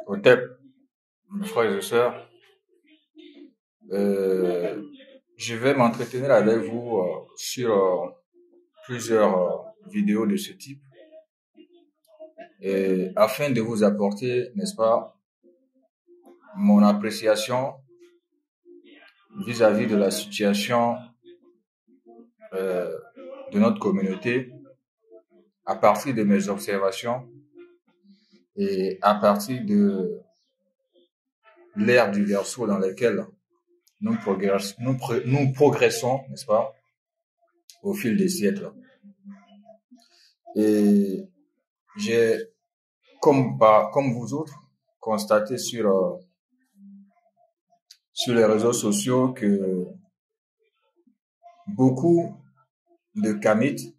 Au TEP, mes frères et sœurs, euh, je vais m'entretenir avec vous sur plusieurs vidéos de ce type et afin de vous apporter, n'est-ce pas, mon appréciation vis-à-vis de la situation euh, de notre communauté à partir de mes observations et à partir de l'ère du verso dans laquelle nous progressons, n'est-ce pas, au fil des siècles. Et j'ai, comme vous autres, constaté sur les réseaux sociaux que beaucoup de Kamites,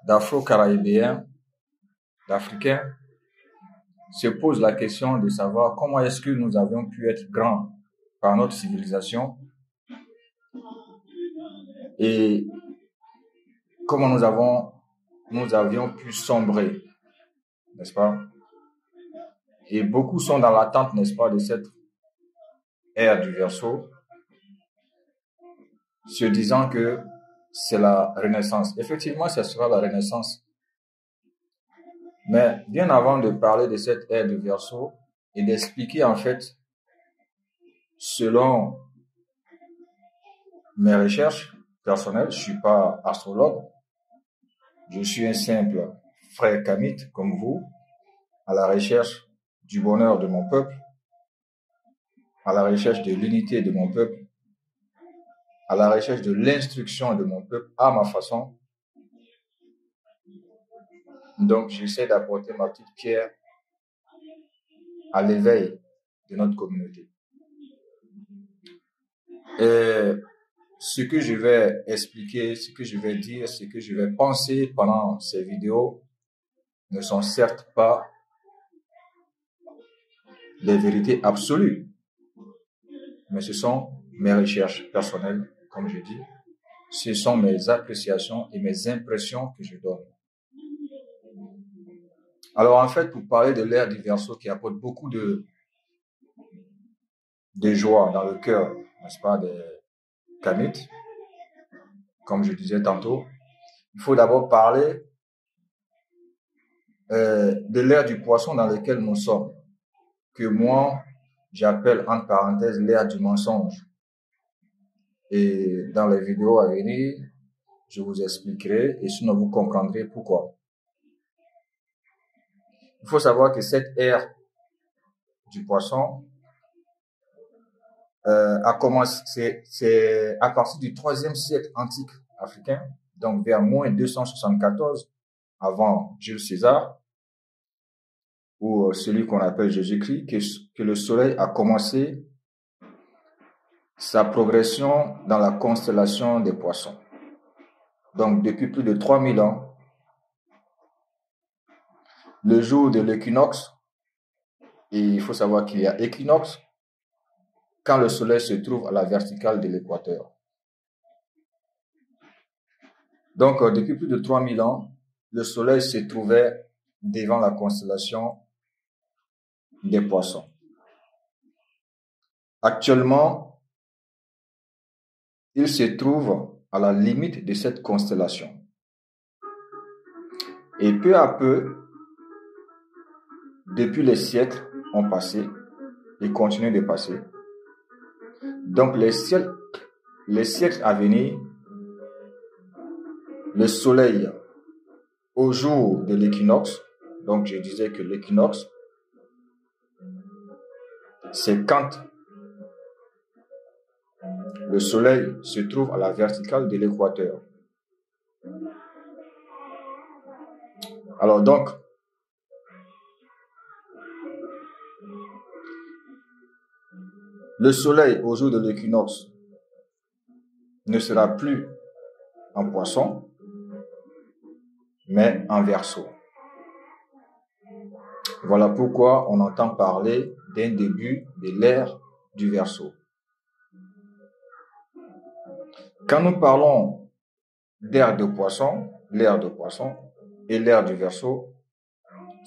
d'Afro-Caribéens, d'Africains se posent la question de savoir comment est-ce que nous avions pu être grands par notre civilisation et comment nous avions pu sombrer, n'est-ce pas? Et beaucoup sont dans l'attente, n'est-ce pas, de cette ère du Verseau, se disant que c'est la Renaissance. Effectivement, ce sera la Renaissance. Mais bien avant de parler de cette ère du Verseau et d'expliquer en fait, selon mes recherches personnelles, je suis pas astrologue, je suis un simple frère kamite comme vous, à la recherche du bonheur de mon peuple, à la recherche de l'unité de mon peuple, à la recherche de l'instruction de mon peuple à ma façon. Donc, j'essaie d'apporter ma petite pierre à l'éveil de notre communauté. Et ce que je vais expliquer, ce que je vais dire, ce que je vais penser pendant ces vidéos ne sont certes pas des vérités absolues, mais ce sont mes recherches personnelles, comme je dis. Ce sont mes appréciations et mes impressions que je donne. Alors en fait, pour parler de l'ère du Verseau qui apporte beaucoup de joie dans le cœur, n'est-ce pas, des Kamites, comme je disais tantôt, il faut d'abord parler de l'ère du Poisson dans laquelle nous sommes, que moi, j'appelle entre parenthèses l'ère du mensonge. Et dans les vidéos à venir, je vous expliquerai et sinon vous comprendrez pourquoi. Il faut savoir que cette ère du Poisson a commencé, c'est à partir du 3e siècle antique africain, donc vers moins 274 avant Jules César, ou celui qu'on appelle Jésus-Christ, que le soleil a commencé sa progression dans la constellation des poissons. Donc, depuis plus de 3000 ans, le jour de l'équinoxe, et il faut savoir qu'il y a équinoxe quand le soleil se trouve à la verticale de l'équateur. Donc, depuis plus de 3000 ans, le soleil se trouvait devant la constellation des poissons. Actuellement, il se trouve à la limite de cette constellation. Et peu à peu, depuis les siècles ont passé et continuent de passer. Donc les siècles à venir, le soleil au jour de l'équinoxe, donc je disais que l'équinoxe, c'est quand le soleil se trouve à la verticale de l'équateur. Alors donc, le soleil au jour de l'équinoxe ne sera plus en poisson, mais en Verseau. Voilà pourquoi on entend parler d'un début de l'ère du Verseau. Quand nous parlons d'ère de poisson, l'ère de poisson et l'ère du Verseau,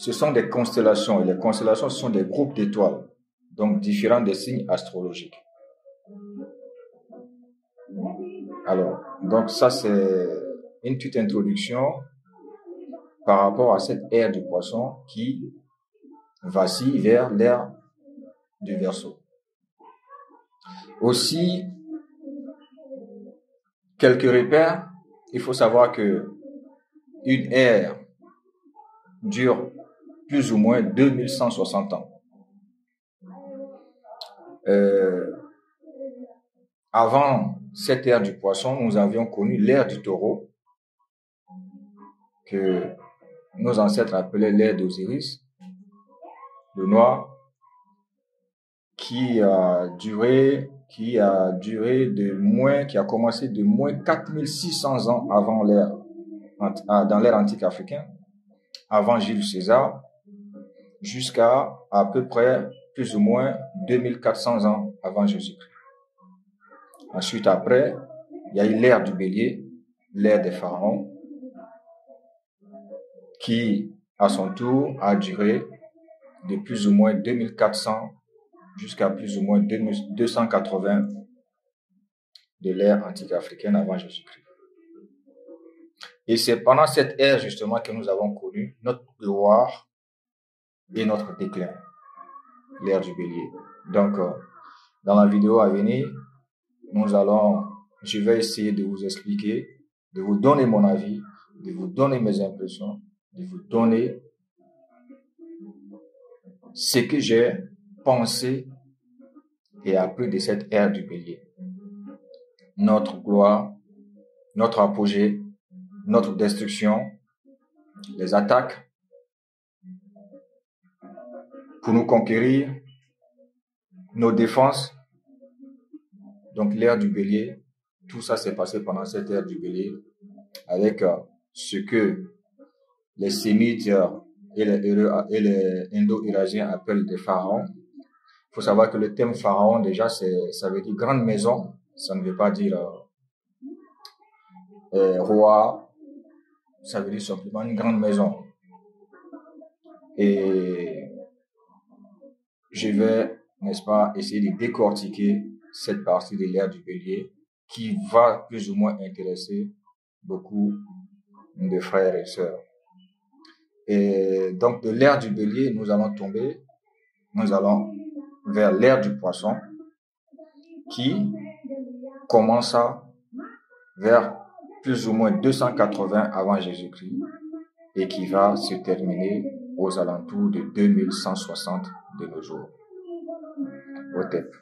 ce sont des constellations. Et les constellations, ce sont des groupes d'étoiles, donc différents des signes astrologiques. Alors, donc ça, c'est une petite introduction par rapport à cette ère du Poisson qui vacille vers l'ère du Verseau. Aussi, quelques repères. Il faut savoir que une ère dure plus ou moins 2160 ans. Avant cette ère du Poisson, nous avions connu l'ère du Taureau, que nos ancêtres appelaient l'ère d'Osiris, le noir, qui a commencé de moins 4600 ans avant dans l'ère antique africaine, avant Jules César, jusqu'à à peu près plus ou moins 2400 ans avant Jésus-Christ. Ensuite, après, il y a eu l'ère du Bélier, l'ère des pharaons, qui, à son tour, a duré de plus ou moins 2400 jusqu'à plus ou moins 280 de l'ère antique africaine avant Jésus-Christ. Et c'est pendant cette ère, justement, que nous avons connu notre gloire et notre déclin, l'ère du Bélier. Donc, dans la vidéo à venir, je vais essayer de vous expliquer, de vous donner mon avis, de vous donner mes impressions, de vous donner ce que j'ai pensé et appris de cette ère du Bélier. Notre gloire, notre apogée, notre destruction, les attaques pour nous conquérir, nos défenses. Donc l'ère du Bélier, tout ça s'est passé pendant cette ère du Bélier avec ce que les Sémites et les Indo-Eurasiens appellent des pharaons. Il faut savoir que le terme pharaon, déjà, ça veut dire grande maison. Ça ne veut pas dire roi. Ça veut dire simplement une grande maison. Et je vais, n'est-ce pas, essayer de décortiquer cette partie de l'ère du Bélier qui va plus ou moins intéresser beaucoup de frères et sœurs. Et donc, de l'ère du Bélier, nous allons vers l'ère du Poisson qui commença vers plus ou moins 280 avant Jésus-Christ et qui va se terminer aux alentours de 2160 de nos jours. Au TEP.